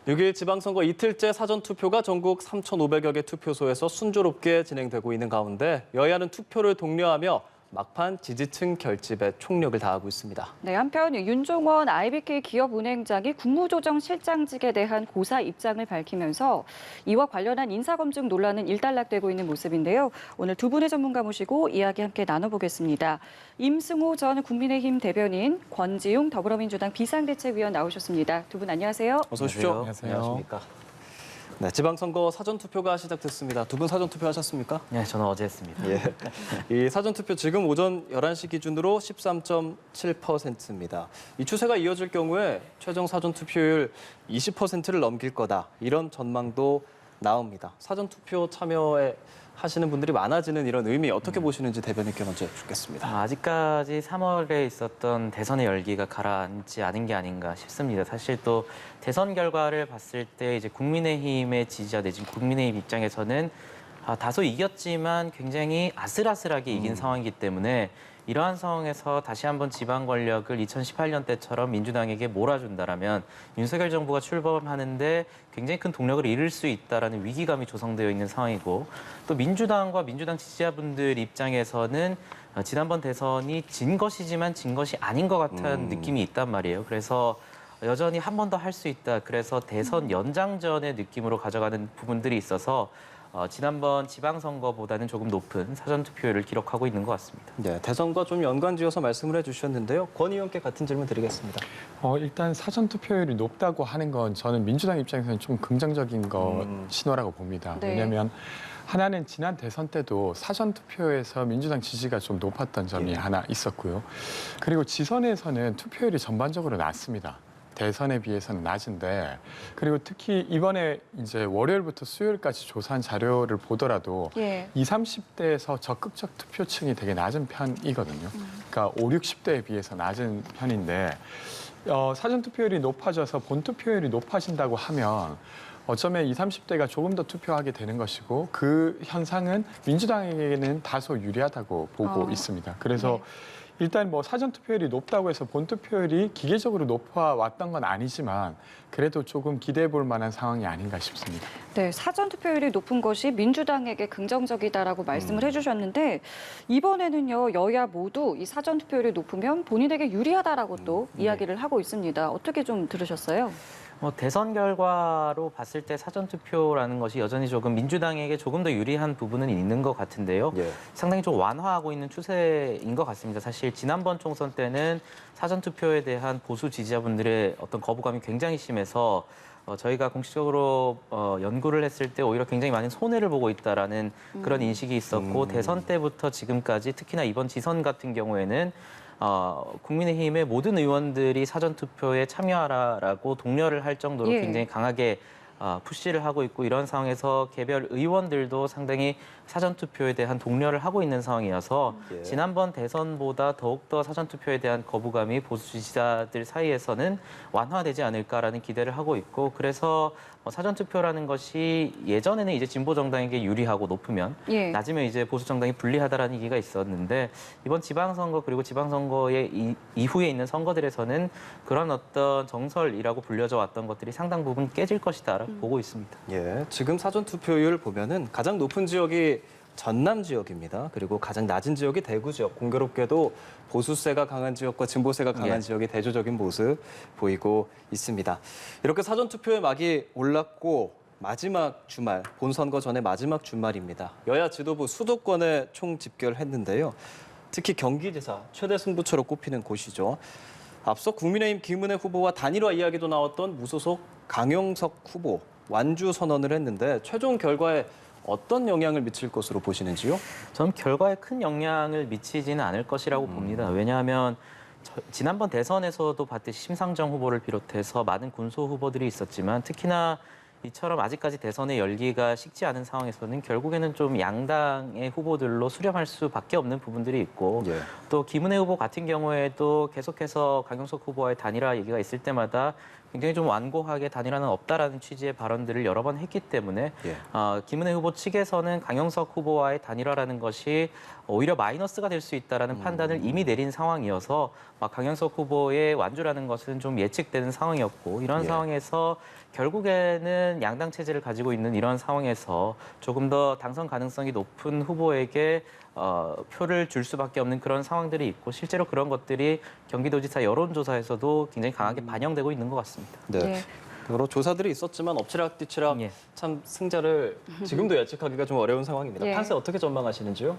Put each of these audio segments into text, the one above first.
6일 지방선거 이틀째 사전투표가 전국 3,500여 개 투표소에서 순조롭게 진행되고 있는 가운데 여야는 투표를 독려하며 막판 지지층 결집에 총력을 다하고 있습니다. 네, 한편 윤종원 IBK 기업은행장이 국무조정실장직에 대한 고사 입장을 밝히면서 이와 관련한 인사검증 논란은 일단락되고 있는 모습인데요. 오늘 두 분의 전문가 모시고 이야기 함께 나눠보겠습니다. 임승호 전 국민의힘 대변인, 권지웅 더불어민주당 비상대책위원 나오셨습니다. 두 분 안녕하세요. 어서 오십시오. 안녕하세요. 안녕하십니까. 네, 지방선거 사전투표가 시작됐습니다. 두 분 사전투표 하셨습니까? 네, 저는 어제 했습니다. 예. 이 사전투표 지금 오전 11시 기준으로 13.7%입니다. 이 추세가 이어질 경우에 최종 사전투표율 20%를 넘길 거다. 이런 전망도 나옵니다. 사전투표 참여에 하시는 분들이 많아지는 이런 의미 어떻게 보시는지 대변인께 먼저 듣겠습니다. 아직까지 3월에 있었던 대선의 열기가 가라앉지 않은 게 아닌가 싶습니다. 사실 또 대선 결과를 봤을 때 이제 국민의힘의 지지자 내지는 국민의힘 입장에서는 다소 이겼지만 굉장히 아슬아슬하게 이긴 상황이기 때문에 이러한 상황에서 다시 한번 지방 권력을 2018년 때처럼 민주당에게 몰아준다라면 윤석열 정부가 출범하는데 굉장히 큰 동력을 잃을 수 있다라는 위기감이 조성되어 있는 상황이고 또 민주당과 민주당 지지자분들 입장에서는 지난번 대선이 진 것이지만 진 것이 아닌 것 같은 느낌이 있단 말이에요. 그래서 여전히 한 번 더 할 수 있다. 그래서 대선 연장전의 느낌으로 가져가는 부분들이 있어서 지난번 지방선거보다는 조금 높은 사전투표율을 기록하고 있는 것 같습니다. 네, 대선과 좀 연관지어서 말씀을 해주셨는데요. 권 의원께 같은 질문 드리겠습니다. 일단 사전투표율이 높다고 하는 건 저는 민주당 입장에서는 좀 긍정적인 신호라고 봅니다. 네. 왜냐하면 하나는 지난 대선 때도 사전투표에서 민주당 지지가 좀 높았던 점이 하나 있었고요. 그리고 지선에서는 투표율이 전반적으로 낮습니다. 대선에 비해서는 낮은데 그리고 특히 이번에 이제 월요일부터 수요일까지 조사한 자료를 보더라도 20, 30대에서 적극적 투표층이 되게 낮은 편이거든요. 그러니까 5, 60대에 비해서 낮은 편인데 사전투표율이 높아져서 본투표율이 높아진다고 하면 어쩌면 20, 30대가 조금 더 투표하게 되는 것이고 그 현상은 민주당에게는 다소 유리하다고 보고 있습니다. 그래서 일단 뭐 사전투표율이 높다고 해서 본투표율이 기계적으로 높아왔던 건 아니지만 그래도 조금 기대해 볼 만한 상황이 아닌가 싶습니다. 네, 사전투표율이 높은 것이 민주당에게 긍정적이다라고 말씀을 해주셨는데 이번에는요 여야 모두 이 사전투표율이 높으면 본인에게 유리하다라고 또 이야기를 하고 있습니다. 어떻게 좀 들으셨어요? 대선 결과로 봤을 때 사전투표라는 것이 여전히 조금 민주당에게 조금 더 유리한 부분은 있는 것 같은데요. 예. 상당히 좀 완화하고 있는 추세인 것 같습니다. 사실 지난번 총선 때는 사전투표에 대한 보수 지지자분들의 어떤 거부감이 굉장히 심해서 저희가 공식적으로 연구를 했을 때 오히려 굉장히 많은 손해를 보고 있다라는 그런 인식이 있었고 대선 때부터 지금까지 특히나 이번 지선 같은 경우에는 국민의힘의 모든 의원들이 사전투표에 참여하라라고 독려를 할 정도로 굉장히 강하게 푸시를 하고 있고 이런 상황에서 개별 의원들도 상당히 사전투표에 대한 독려를 하고 있는 상황이어서 지난번 대선보다 더욱더 사전투표에 대한 거부감이 보수 지지자들 사이에서는 완화되지 않을까라는 기대를 하고 있고 그래서 사전투표라는 것이 예전에는 이제 진보 정당에게 유리하고 높으면 낮으면 이제 보수 정당이 불리하다라는 얘기가 있었는데 이번 지방선거 그리고 지방선거의 이후에 있는 선거들에서는 그런 어떤 정설이라고 불려져 왔던 것들이 상당 부분 깨질 것이다라고 보고 있습니다. 예, 지금 사전투표율 보면은 가장 높은 지역이 전남 지역입니다. 그리고 가장 낮은 지역이 대구 지역. 공교롭게도 보수세가 강한 지역과 진보세가 강한 지역이 대조적인 모습 보이고 있습니다. 이렇게 사전투표의 막이 올랐고 마지막 주말, 본선거 전에 마지막 주말입니다. 여야 지도부 수도권에 총집결했는데요. 특히 경기지사 최대 승부처로 꼽히는 곳이죠. 앞서 국민의힘 김은혜 후보와 단일화 이야기도 나왔던 무소속 강용석 후보 완주 선언을 했는데 최종 결과에 어떤 영향을 미칠 것으로 보시는지요? 저는 결과에 큰 영향을 미치지는 않을 것이라고 봅니다. 왜냐하면 지난번 대선에서도 봤듯이 심상정 후보를 비롯해서 많은 군소 후보들이 있었지만 특히나 이처럼 아직까지 대선의 열기가 식지 않은 상황에서는 결국에는 좀 양당의 후보들로 수렴할 수밖에 없는 부분들이 있고 또 김은혜 후보 같은 경우에도 계속해서 강용석 후보와의 단일화 얘기가 있을 때마다 굉장히 좀 완고하게 단일화는 없다라는 취지의 발언들을 여러 번 했기 때문에 예. 김은혜 후보 측에서는 강영석 후보와의 단일화라는 것이 오히려 마이너스가 될 수 있다라는 판단을 이미 내린 상황이어서 강영석 후보의 완주라는 것은 좀 예측되는 상황이었고 이런 예. 상황에서 결국에는 양당 체제를 가지고 있는 이런 상황에서 조금 더 당선 가능성이 높은 후보에게 표를 줄 수밖에 없는 그런 상황들이 있고 실제로 그런 것들이 경기도지사 여론조사에서도 굉장히 강하게 반영되고 있는 것 같습니다. 네. 예. 여러 조사들이 있었지만 엎치락뒤치락 예. 참 승자를 지금도 예측하기가 좀 어려운 상황입니다. 예. 판세 어떻게 전망하시는지요?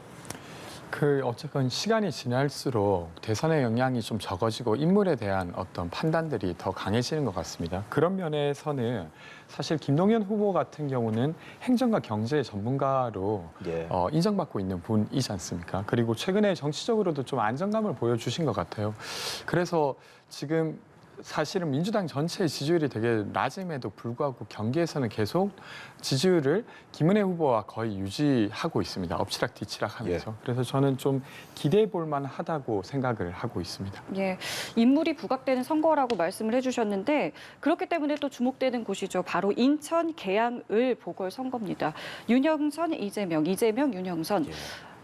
어쨌건 시간이 지날수록 대선의 영향이 좀 적어지고 인물에 대한 어떤 판단들이 더 강해지는 것 같습니다. 그런 면에서는 사실 김동연 후보 같은 경우는 행정과 경제 전문가로 예. 인정받고 있는 분이지 않습니까? 그리고 최근에 정치적으로도 좀 안정감을 보여주신 것 같아요. 그래서 지금 사실은 민주당 전체의 지지율이 되게 낮음에도 불구하고 경기에서는 계속 지지율을 김은혜 후보와 거의 유지하고 있습니다. 엎치락뒤치락 하면서. 그래서 저는 좀 기대해 볼 만하다고 생각을 하고 있습니다. 예, 인물이 부각되는 선거라고 말씀을 해주셨는데 그렇기 때문에 또 주목되는 곳이죠. 바로 인천 계양을 보궐선거입니다. 윤영선, 이재명, 윤영선. 예.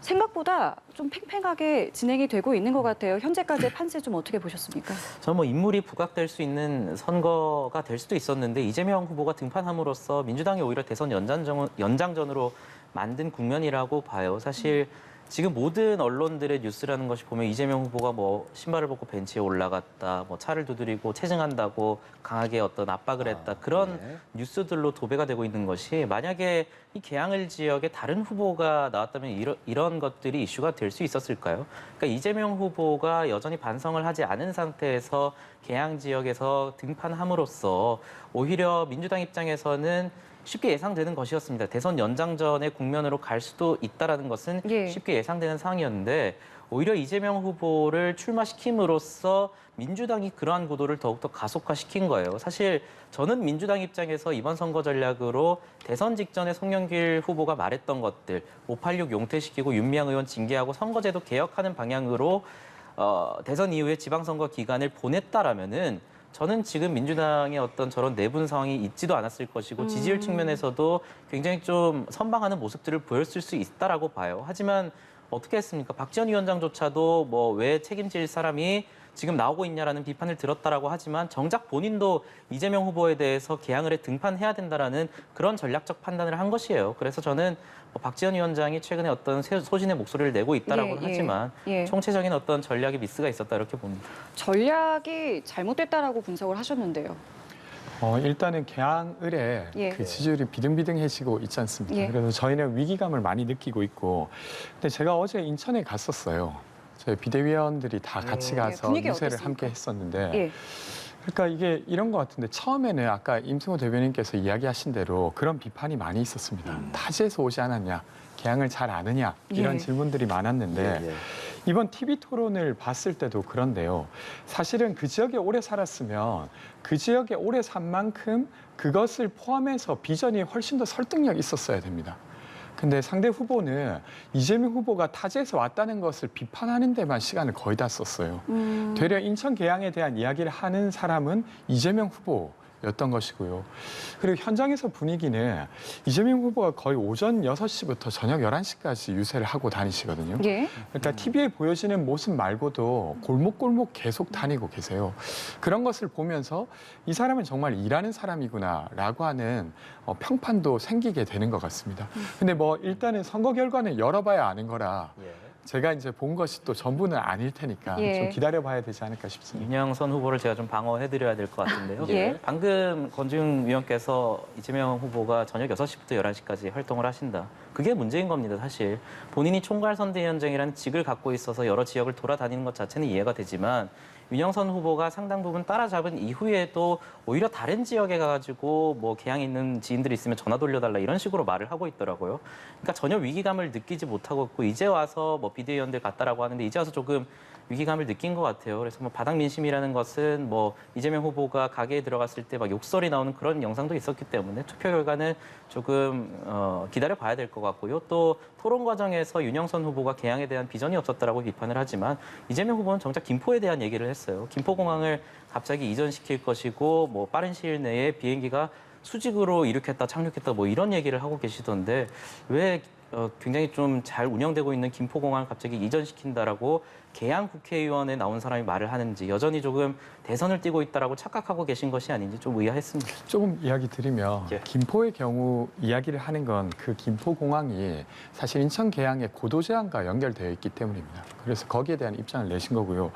생각보다 좀 팽팽하게 진행이 되고 있는 것 같아요. 현재까지의 판세 좀 어떻게 보셨습니까? 저는 뭐 인물이 부각될 수 있는 선거가 될 수도 있었는데 이재명 후보가 등판함으로써 민주당이 오히려 대선 연장전으로 만든 국면이라고 봐요. 사실 지금 모든 언론들의 뉴스라는 것이 보면 이재명 후보가 뭐 신발을 벗고 벤치에 올라갔다, 뭐 차를 두드리고 체증한다고 강하게 어떤 압박을 했다 그런 네. 뉴스들로 도배가 되고 있는 것이 만약에 이 계양을 지역에 다른 후보가 나왔다면 이런 것들이 이슈가 될 수 있었을까요? 그러니까 이재명 후보가 여전히 반성을 하지 않은 상태에서 계양 지역에서 등판함으로써 오히려 민주당 입장에서는 쉽게 예상되는 것이었습니다. 대선 연장전의 국면으로 갈 수도 있다라는 것은 예. 쉽게 예상되는 상황이었는데 오히려 이재명 후보를 출마시킴으로써 민주당이 그러한 구도를 더욱더 가속화시킨 거예요. 사실 저는 민주당 입장에서 이번 선거 전략으로 대선 직전에 송영길 후보가 말했던 것들 586 용퇴시키고 윤미향 의원 징계하고 선거제도 개혁하는 방향으로 대선 이후에 지방선거 기간을 보냈다라면은 저는 지금 민주당의 어떤 저런 내분 상황이 있지도 않았을 것이고 지지율 측면에서도 굉장히 좀 선방하는 모습들을 보였을 수 있다라고 봐요. 하지만 어떻게 했습니까? 박지원 위원장조차도 뭐 왜 책임질 사람이 지금 나오고 있냐라는 비판을 들었다라고 하지만 정작 본인도 이재명 후보에 대해서 개항을 해 등판해야 된다라는 그런 전략적 판단을 한 것이에요. 그래서 저는 박지원 위원장이 최근에 어떤 소신의 목소리를 내고 있다라고는 예, 예. 하지만 예. 총체적인 어떤 전략의 미스가 있었다 이렇게 봅니다. 전략이 잘못됐다라고 분석을 하셨는데요. 일단은 계양을에 예. 그 지지율이 비등비등해지고 있지 않습니까? 예. 그래서 저희는 위기감을 많이 느끼고 있고, 근데 제가 어제 인천에 갔었어요. 저희 비대위원들이 다 같이 가서 분위기 유세를 어땠습니까? 함께 했었는데, 예. 그러니까 이게 이런 것 같은데 처음에는 아까 임승호 대변인께서 이야기하신 대로 그런 비판이 많이 있었습니다. 타지에서 오지 않았냐, 계양을 잘 아느냐 이런 예. 질문들이 많았는데 예. 이번 TV 토론을 봤을 때도 그런데요. 사실은 그 지역에 오래 살았으면 그 지역에 오래 산 만큼 그것을 포함해서 비전이 훨씬 더 설득력 있었어야 됩니다. 근데 상대 후보는 이재명 후보가 타지에서 왔다는 것을 비판하는 데만 시간을 거의 다 썼어요. 되려 인천 계양에 대한 이야기를 하는 사람은 이재명 후보였던 것이고요. 그리고 현장에서 분위기는 이재명 후보가 거의 오전 6시부터 저녁 11시까지 유세를 하고 다니시거든요. 예. 그러니까 TV에 보여지는 모습 말고도 골목골목 계속 다니고 계세요. 그런 것을 보면서 이 사람은 정말 일하는 사람이구나라고 하는 평판도 생기게 되는 것 같습니다. 근데 뭐 일단은 선거 결과는 열어봐야 아는 거라 예. 제가 이제 본 것이 또 전부는 아닐 테니까 예. 좀 기다려봐야 되지 않을까 싶습니다. 윤영선 후보를 제가 좀 방어해드려야 될 것 같은데요. 예. 방금 권지웅 위원께서 이재명 후보가 저녁 6시부터 11시까지 활동을 하신다. 그게 문제인 겁니다, 사실. 본인이 총괄선대위원장이라는 직을 갖고 있어서 여러 지역을 돌아다니는 것 자체는 이해가 되지만 윤영선 후보가 상당 부분 따라잡은 이후에도 오히려 다른 지역에 가가지고 뭐 계양에 있는 지인들이 있으면 전화 돌려달라 이런 식으로 말을 하고 있더라고요. 그러니까 전혀 위기감을 느끼지 못하고 있고 이제 와서 뭐 비대위원들 갔다라고 하는데 이제 와서 조금 위기감을 느낀 것 같아요. 그래서 뭐 바닥 민심이라는 것은 뭐 이재명 후보가 가게에 들어갔을 때 막 욕설이 나오는 그런 영상도 있었기 때문에 투표 결과는 조금 기다려 봐야 될 것 같고요. 또 토론 과정에서 윤영선 후보가 개항에 대한 비전이 없었다라고 비판을 하지만 이재명 후보는 정작 김포에 대한 얘기를 했어요. 했어요. 김포공항을 갑자기 이전시킬 것이고 뭐 빠른 시일 내에 비행기가 수직으로 이륙했다 착륙했다 뭐 이런 얘기를 하고 계시던데 왜 굉장히 좀 잘 운영되고 있는 김포공항을 갑자기 이전시킨다라고 개항 국회의원에 나온 사람이 말을 하는지 여전히 조금 대선을 띄고 있다라고 착각하고 계신 것이 아닌지 좀 의아했습니다. 조금 이야기 드리면 예. 김포의 경우 이야기를 하는 건 그 김포공항이 사실 인천 계양의 고도 제한과 연결되어 있기 때문입니다. 그래서 거기에 대한 입장을 내신 거고요.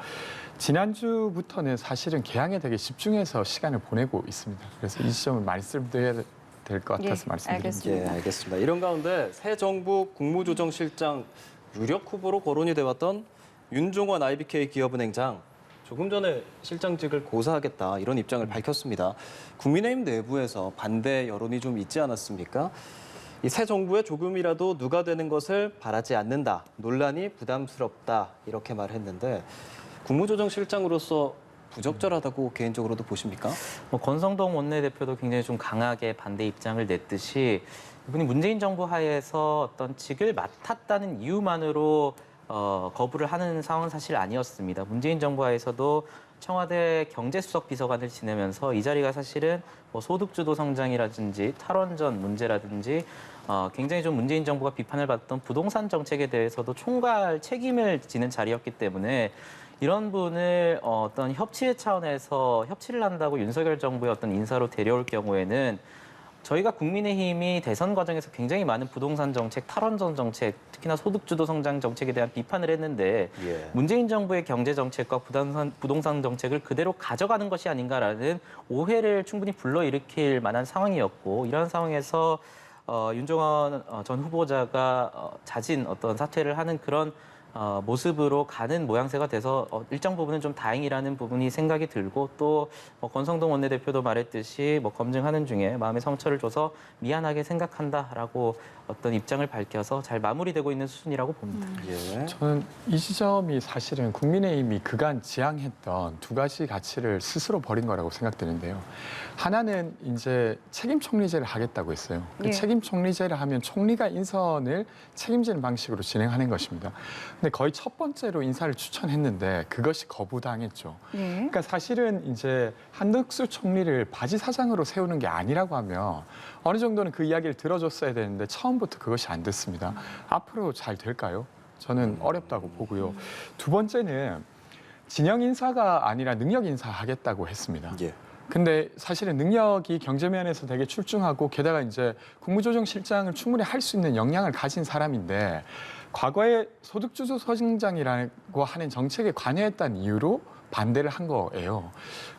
지난주부터는 사실은 계양에 되게 집중해서 시간을 보내고 있습니다. 그래서 이 지점을 말씀드려야 될 것 같아서 예, 말씀드립니다. 알겠습니다. 예, 알겠습니다. 이런 가운데 새 정부 국무조정실장 유력 후보로 거론이 되었던 윤종원 IBK 기업은행장 조금 전에 실장직을 고사하겠다 이런 입장을 밝혔습니다. 국민의힘 내부에서 반대 여론이 좀 있지 않았습니까? 이 새 정부에 조금이라도 누가 되는 것을 바라지 않는다. 논란이 부담스럽다. 이렇게 말했는데 국무조정실장으로서 부적절하다고 개인적으로도 보십니까? 뭐 권성동 원내대표도 굉장히 좀 강하게 반대 입장을 냈듯이 이분이 문재인 정부 하에서 어떤 직을 맡았다는 이유만으로 거부를 하는 상황은 사실 아니었습니다. 문재인 정부 하에서도 청와대 경제수석 비서관을 지내면서 이 자리가 사실은 뭐 소득주도 성장이라든지 탈원전 문제라든지 굉장히 좀 문재인 정부가 비판을 받던 부동산 정책에 대해서도 총괄 책임을 지는 자리였기 때문에 이런 분을 어떤 협치의 차원에서 협치를 한다고 윤석열 정부의 어떤 인사로 데려올 경우에는 저희가 국민의힘이 대선 과정에서 굉장히 많은 부동산 정책, 탈원전 정책, 특히나 소득주도 성장 정책에 대한 비판을 했는데 예. 문재인 정부의 경제 정책과 부동산 정책을 그대로 가져가는 것이 아닌가라는 오해를 충분히 불러일으킬 만한 상황이었고 이런 상황에서 윤종원 전 후보자가 자진 어떤 사퇴를 하는 그런 모습으로 가는 모양새가 돼서 일정 부분은 좀 다행이라는 부분이 생각이 들고 또 권성동 원내대표도 말했듯이 검증하는 중에 마음의 상처를 줘서 미안하게 생각한다라고 어떤 입장을 밝혀서 잘 마무리되고 있는 수준이라고 봅니다. 예. 저는 이 지점이 사실은 국민의힘이 그간 지향했던 두 가지 가치를 스스로 버린 거라고 생각되는데요. 하나는 이제 책임 총리제를 하겠다고 했어요. 그 예. 책임 총리제를 하면 총리가 인선을 책임지는 방식으로 진행하는 것입니다. 근데 거의 첫 번째로 인사를 추천했는데 그것이 거부당했죠. 예. 그러니까 사실은 이제 한덕수 총리를 바지 사장으로 세우는 게 아니라고 하면 어느 정도는 그 이야기를 들어줬어야 되는데 처음부터 그것이 안 됐습니다. 앞으로 잘 될까요? 저는 어렵다고 보고요. 두 번째는 진영 인사가 아니라 능력 인사 하겠다고 했습니다. 예. 근데 사실은 능력이 경제면에서 되게 출중하고 게다가 이제 국무조정실장을 충분히 할 수 있는 역량을 가진 사람인데 과거에 소득주도 성장이라고 하는 정책에 관여했다는 이유로 반대를 한 거예요.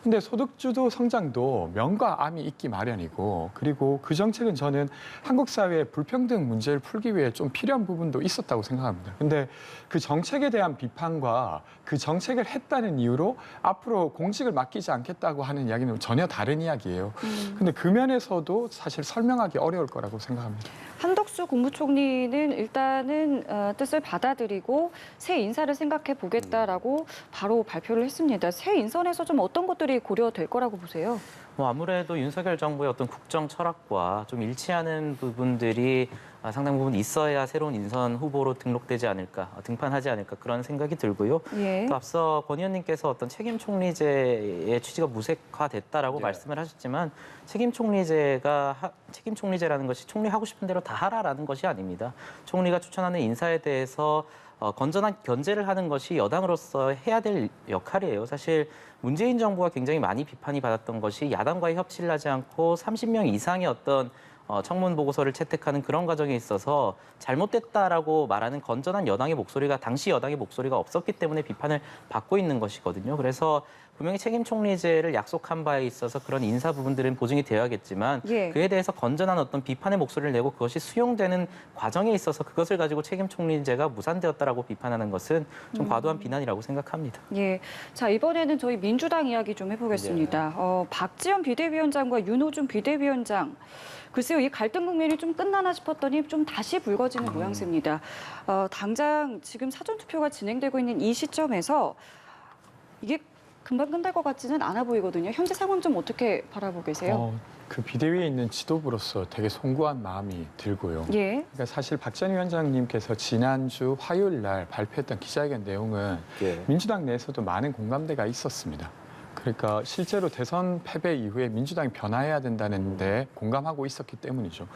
근데 소득주도 성장도 명과 암이 있기 마련이고 그리고 그 정책은 저는 한국 사회의 불평등 문제를 풀기 위해 좀 필요한 부분도 있었다고 생각합니다. 근데 그 정책에 대한 비판과 그 정책을 했다는 이유로 앞으로 공직을 맡기지 않겠다고 하는 이야기는 전혀 다른 이야기예요. 근데 그 면에서도 사실 설명하기 어려울 거라고 생각합니다. 한덕수 국무총리는 일단은 뜻을 받아들이고 새 인사를 생각해 보겠다라고 바로 발표를 했습니다. 새 인선에서 좀 어떤 것들이 고려될 거라고 보세요? 아무래도 윤석열 정부의 어떤 국정 철학과 좀 일치하는 부분들이 상당 부분 있어야 새로운 인선 후보로 등록되지 않을까, 등판하지 않을까 그런 생각이 들고요. 예. 또 앞서 권 의원님께서 어떤 책임 총리제의 취지가 무색화됐다라고 네. 말씀을 하셨지만 책임 총리제라는 것이 총리 하고 싶은 대로 다 하라라는 것이 아닙니다. 총리가 추천하는 인사에 대해서 건전한 견제를 하는 것이 여당으로서 해야 될 역할이에요. 사실 문재인 정부가 굉장히 많이 비판이 받았던 것이 야당과의 협치를 하지 않고 30명 이상의 어떤 청문 보고서를 채택하는 그런 과정에 있어서 잘못됐다라고 말하는 건전한 여당의 목소리가 당시 여당의 목소리가 없었기 때문에 비판을 받고 있는 것이거든요. 그래서 분명히 책임 총리제를 약속한 바에 있어서 그런 인사 부분들은 보증이 되어야겠지만 예. 그에 대해서 건전한 어떤 비판의 목소리를 내고 그것이 수용되는 과정에 있어서 그것을 가지고 책임 총리제가 무산되었다라고 비판하는 것은 좀 과도한 비난이라고 생각합니다. 예. 자, 이번에는 저희 민주당 이야기 좀 해보겠습니다. 박지원 비대위원장과 윤호중 비대위원장. 글쎄요, 이 갈등 국면이 좀 끝나나 싶었더니 좀 다시 불거지는 모양새입니다. 당장 지금 사전투표가 진행되고 있는 이 시점에서 이게 금방 끝날 것 같지는 않아 보이거든요. 현재 상황 좀 어떻게 바라보고 계세요? 그 비대위에 있는 지도부로서 되게 송구한 마음이 들고요. 예. 그러니까 사실 박 전 위원장님께서 지난주 화요일 날 발표했던 기자회견 내용은 예. 민주당 내에서도 많은 공감대가 있었습니다. 그러니까 실제로 대선 패배 이후에 민주당이 변화해야 된다는 데 공감하고 있었기 때문이죠.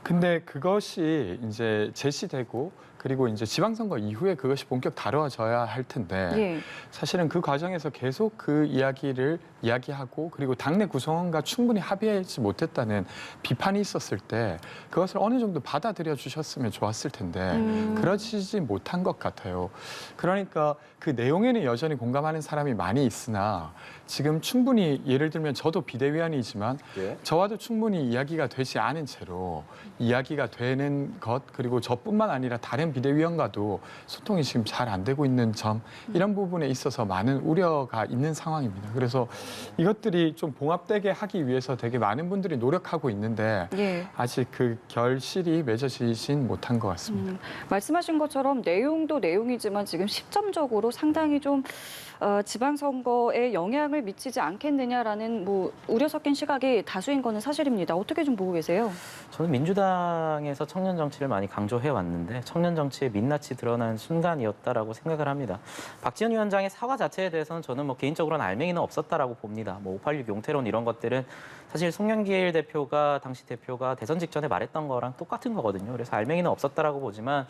근데 그것이 이제 제시되고 그리고 이제 지방선거 이후에 그것이 본격 다뤄져야 할 텐데 예. 사실은 그 과정에서 계속 그 이야기를 이야기하고 그리고 당내 구성원과 충분히 합의하지 못했다는 비판이 있었을 때 그것을 어느 정도 받아들여 주셨으면 좋았을 텐데 그러지 못한 것 같아요. 그러니까 그 내용에는 여전히 공감하는 사람이 많이 있으나 지금 충분히 예를 들면 저도 비대위원이지만 예. 저와도 충분히 이야기가 되지 않은 채로 이야기가 되는 것 그리고 저뿐만 아니라 다른 비대위원과도 소통이 지금 잘 안 되고 있는 점 이런 부분에 있어서 많은 우려가 있는 상황입니다. 그래서 이것들이 좀 봉합되게 하기 위해서 되게 많은 분들이 노력하고 있는데 예. 아직 그 결실이 맺어지진 못한 것 같습니다. 말씀하신 것처럼 내용도 내용이지만 지금 시점적으로 상당히 좀 지방선거에 영향을 미치지 않겠느냐라는 뭐 우려 섞인 시각이 다수인 거는 사실입니다. 어떻게 좀 보고 계세요? 저는 민주당에서 청년 정치를 많이 강조해 왔는데 청년 정치의 민낯이 드러난 순간이었다라고 생각을 합니다. 박지원 위원장의 사과 자체에 대해서는 저는 뭐 개인적으로는 알맹이는 없었다라고 봅니다. 뭐 586 용태론 이런 것들은 사실 송영길 대표가 당시 대표가 대선 직전에 말했던 거랑 똑같은 거거든요. 그래서 알맹이는 없었다라고 보지만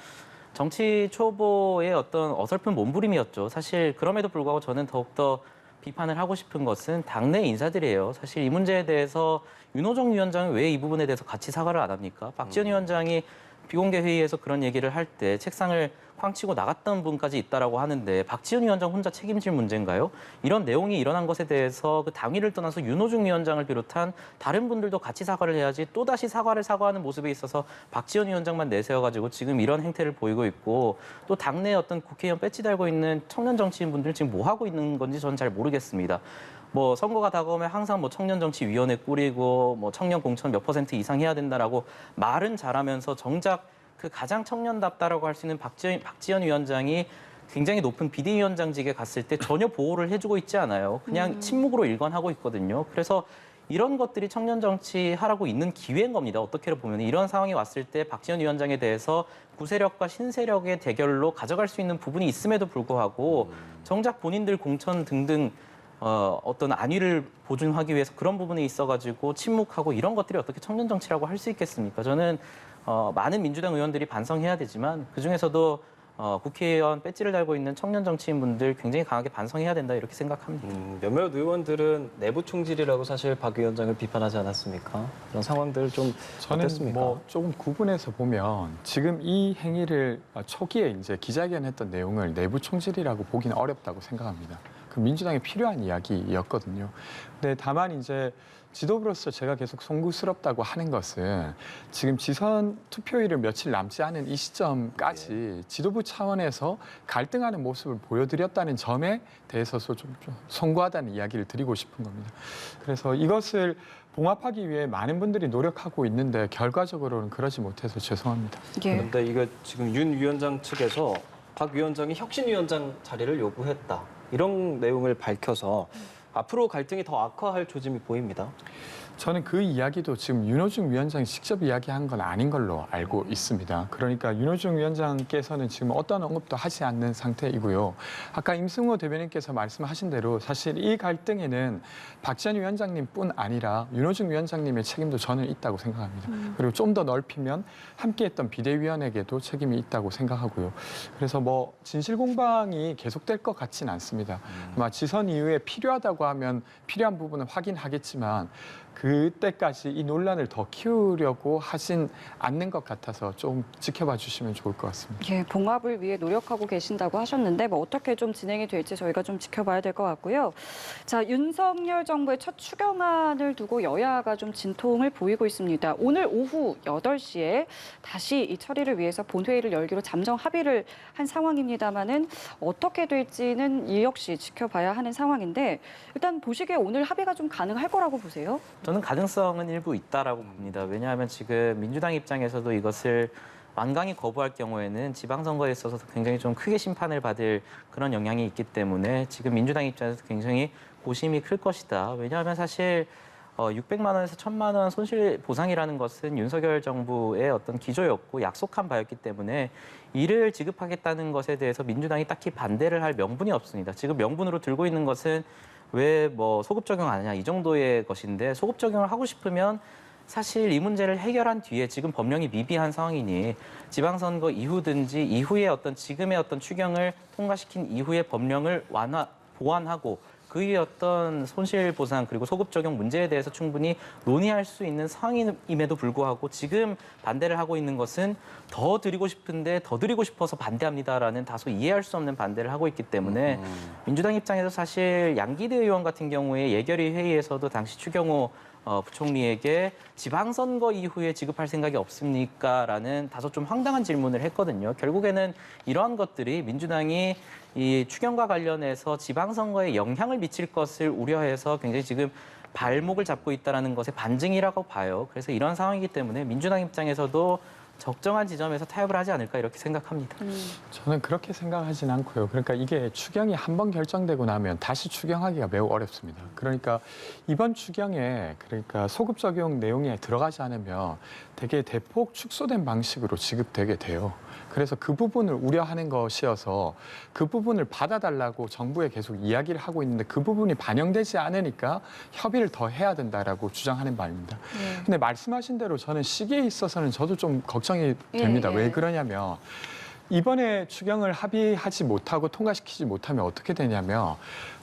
정치 초보의 어떤 어설픈 몸부림이었죠. 사실 그럼에도 불구하고 저는 더욱더 비판을 하고 싶은 것은 당내 인사들이에요. 사실 이 문제에 대해서 윤호정 위원장은 왜 이 부분에 대해서 같이 사과를 안 합니까? 박지원 위원장이 비공개 회의에서 그런 얘기를 할 때 책상을 쾅치고 나갔던 분까지 있다라고 하는데 박지원 위원장 혼자 책임질 문제인가요? 이런 내용이 일어난 것에 대해서 그 당위를 떠나서 윤호중 위원장을 비롯한 다른 분들도 같이 사과를 해야지 또다시 사과하는 모습에 있어서 박지원 위원장만 내세워가지고 지금 이런 행태를 보이고 있고 또 당내 어떤 국회의원 배지 달고 있는 청년 정치인분들 지금 뭐 하고 있는 건지 저는 잘 모르겠습니다. 뭐 선거가 다가오면 항상 뭐 청년정치위원회 꾸리고 뭐 청년 공천 몇 % 이상 해야 된다라고 말은 잘하면서 정작 그 가장 청년답다라고 할 수 있는 박지원 위원장이 굉장히 높은 비대위원장직에 갔을 때 전혀 보호를 해주고 있지 않아요. 그냥 침묵으로 일관하고 있거든요. 그래서 이런 것들이 청년 정치 하라고 있는 기회인 겁니다. 어떻게 보면 이런 상황이 왔을 때 박지원 위원장에 대해서 구세력과 신세력의 대결로 가져갈 수 있는 부분이 있음에도 불구하고 정작 본인들 공천 등등 어떤 안위를 보존하기 위해서 그런 부분에 있어가지고 침묵하고 이런 것들이 어떻게 청년 정치라고 할 수 있겠습니까? 저는 많은 민주당 의원들이 반성해야 되지만 그중에서도 국회의원 배지를 달고 있는 청년 정치인분들 굉장히 강하게 반성해야 된다 이렇게 생각합니다. 몇몇 의원들은 내부 총질이라고 사실 박 위원장을 비판하지 않았습니까? 그런 상황들 좀 저는 어땠습니까? 뭐 조금 구분해서 보면 지금 이 행위를 초기에 이제 기자회견했던 내용을 내부 총질이라고 보기는 어렵다고 생각합니다. 그 민주당에 필요한 이야기였거든요. 근데 다만 이제 지도부로서 제가 계속 송구스럽다고 하는 것은 지금 지선 투표일을 며칠 남지 않은 이 시점까지 지도부 차원에서 갈등하는 모습을 보여드렸다는 점에 대해서도 좀 송구하다는 이야기를 드리고 싶은 겁니다. 그래서 이것을 봉합하기 위해 많은 분들이 노력하고 있는데 결과적으로는 그러지 못해서 죄송합니다. 예. 그런데 이거 지금 윤 위원장 측에서 박 위원장이 혁신위원장 자리를 요구했다. 이런 내용을 밝혀서 앞으로 갈등이 더 악화할 조짐이 보입니다. 저는 그 이야기도 지금 윤호중 위원장이 직접 이야기한 건 아닌 걸로 알고 있습니다. 그러니까 윤호중 위원장께서는 지금 어떤 언급도 하지 않는 상태이고요. 아까 임승호 대변인께서 말씀하신 대로 사실 이 갈등에는 박지원 위원장님뿐 아니라 윤호중 위원장님의 책임도 저는 있다고 생각합니다. 그리고 좀 더 넓히면 함께했던 비대위원에게도 책임이 있다고 생각하고요. 그래서 뭐 진실 공방이 계속될 것 같지는 않습니다. 아마 지선 이후에 필요하다고 하면 필요한 부분은 확인하겠지만 그때까지 이 논란을 더 키우려고 하진 않는 것 같아서 좀 지켜봐 주시면 좋을 것 같습니다. 예, 봉합을 위해 노력하고 계신다고 하셨는데 뭐 어떻게 좀 진행이 될지 저희가 좀 지켜봐야 될 것 같고요. 자, 윤석열 정부의 첫 추경안을 두고 여야가 좀 진통을 보이고 있습니다. 오늘 오후 8시에 다시 이 처리를 위해서 본회의를 열기로 잠정 합의를 한 상황입니다만은 어떻게 될지는 이 역시 지켜봐야 하는 상황인데 일단 보시기에 오늘 합의가 좀 가능할 거라고 보세요? 저는 가능성은 일부 있다라고 봅니다. 왜냐하면 지금 민주당 입장에서도 이것을 완강히 거부할 경우에는 지방선거에 있어서 굉장히 좀 크게 심판을 받을 그런 영향이 있기 때문에 지금 민주당 입장에서 굉장히 고심이 클 것이다. 왜냐하면 사실 600만 원에서 1,000만 원 손실 보상이라는 것은 윤석열 정부의 어떤 기조였고 약속한 바였기 때문에 이를 지급하겠다는 것에 대해서 민주당이 딱히 반대를 할 명분이 없습니다. 지금 명분으로 들고 있는 것은 왜 뭐 소급 적용 안 하냐 이 정도의 것인데 소급 적용을 하고 싶으면 사실 이 문제를 해결한 뒤에 지금 법령이 미비한 상황이니 지방선거 이후든지 이후에 어떤 지금의 어떤 추경을 통과시킨 이후의 법령을 보완하고 그 위에 어떤 손실보상 그리고 소급 적용 문제에 대해서 충분히 논의할 수 있는 상황임에도 불구하고 지금 반대를 하고 있는 것은 더 드리고 싶은데 더 드리고 싶어서 반대합니다라는 다소 이해할 수 없는 반대를 하고 있기 때문에 민주당 입장에서 사실 양기대 의원 같은 경우에 예결위 회의에서도 당시 추경호 부총리에게 지방선거 이후에 지급할 생각이 없습니까? 라는 다소 좀 황당한 질문을 했거든요. 결국에는 이러한 것들이 민주당이 이 추경과 관련해서 지방선거에 영향을 미칠 것을 우려해서 굉장히 지금 발목을 잡고 있다는 것의 반증이라고 봐요. 그래서 이런 상황이기 때문에 민주당 입장에서도 적정한 지점에서 타협을 하지 않을까 이렇게 생각합니다. 저는 그렇게 생각하진 않고요. 그러니까 이게 추경이 한 번 결정되고 나면 다시 추경하기가 매우 어렵습니다. 그러니까 이번 추경에 그러니까 소급 적용 내용에 들어가지 않으면 되게 대폭 축소된 방식으로 지급되게 돼요. 그래서 그 부분을 우려하는 것이어서 그 부분을 받아달라고 정부에 계속 이야기를 하고 있는데 그 부분이 반영되지 않으니까 협의를 더 해야 된다라고 주장하는 바입니다. 근데 말씀하신 대로 저는 시기에 있어서는 저도 좀 걱정이 됩니다. 예. 왜 그러냐면 이번에 추경을 합의하지 못하고 통과시키지 못하면 어떻게 되냐면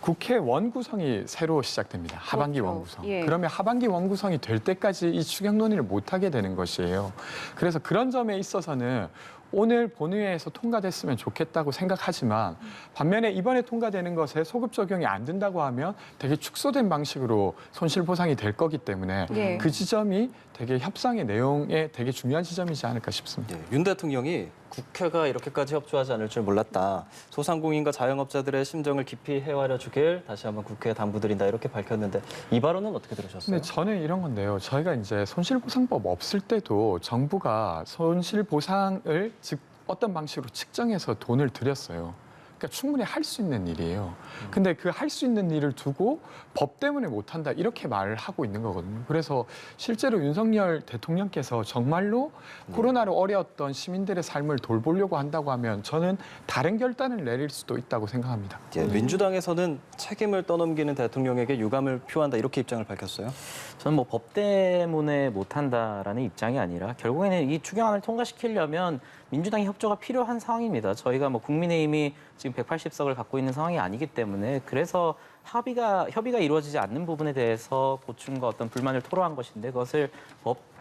국회 원구성이 새로 시작됩니다. 하반기 그렇죠. 원구성. 예. 그러면 하반기 원구성이 될 때까지 이 추경 논의를 못하게 되는 것이에요. 그래서 그런 점에 있어서는 오늘 본회의에서 통과됐으면 좋겠다고 생각하지만 반면에 이번에 통과되는 것에 소급 적용이 안 된다고 하면 되게 축소된 방식으로 손실보상이 될 거기 때문에 예. 그 지점이 되게 협상의 내용에 되게 중요한 지점이지 않을까 싶습니다. 예, 윤 대통령이 국회가 이렇게까지 협조하지 않을 줄 몰랐다. 소상공인과 자영업자들의 심정을 깊이 헤아려 주길 다시 한번 국회에 당부드린다 이렇게 밝혔는데 이 발언은 어떻게 들으셨어요? 근데 저는 이런 건데요. 저희가 이제 손실보상법 없을 때도 정부가 손실보상을 즉 어떤 방식으로 측정해서 돈을 들였어요. 그러니까 충분히 할 수 있는 일이에요. 근데 그 할 수 있는 일을 두고 법 때문에 못한다 이렇게 말을 하고 있는 거거든요. 그래서 실제로 윤석열 대통령께서 정말로 코로나로 어려웠던 시민들의 삶을 돌보려고 한다고 하면 저는 다른 결단을 내릴 수도 있다고 생각합니다. 예, 민주당에서는 책임을 떠넘기는 대통령에게 유감을 표한다 이렇게 입장을 밝혔어요. 저는 뭐 법 때문에 못한다라는 입장이 아니라 결국에는 이 추경안을 통과시키려면 민주당의 협조가 필요한 상황입니다. 저희가 뭐 국민의힘이 지금 180석을 갖고 있는 상황이 아니기 때문에 그래서 협의가 이루어지지 않는 부분에 대해서 고충과 어떤 불만을 토로한 것인데 그것을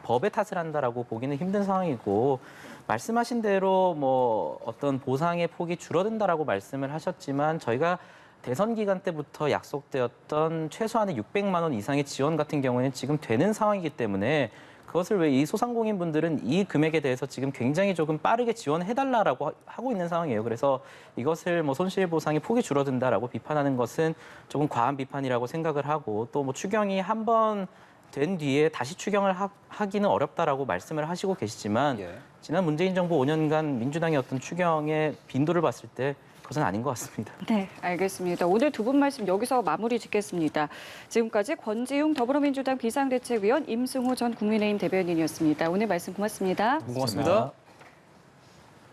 법의 탓을 한다라고 보기는 힘든 상황이고 말씀하신 대로 뭐 어떤 보상의 폭이 줄어든다라고 말씀을 하셨지만 저희가 대선 기간 때부터 약속되었던 최소한의 600만 원 이상의 지원 같은 경우에는 지금 되는 상황이기 때문에 그것을 왜 이 소상공인 분들은 이 금액에 대해서 지금 굉장히 조금 빠르게 지원해달라고 하고 있는 상황이에요. 그래서 이것을 뭐 손실보상의 폭이 줄어든다라고 비판하는 것은 조금 과한 비판이라고 생각을 하고 또 뭐 추경이 한 번 된 뒤에 다시 추경을 하기는 어렵다라고 말씀을 하시고 계시지만 예. 지난 문재인 정부 5년간 민주당의 어떤 추경의 빈도를 봤을 때 그것은 아닌 것 같습니다. 네, 알겠습니다. 오늘 두 분 말씀 여기서 마무리 짓겠습니다. 지금까지 권지웅 더불어민주당 비상대책위원 임승호 전 국민의힘 대변인이었습니다. 오늘 말씀 고맙습니다. 고맙습니다.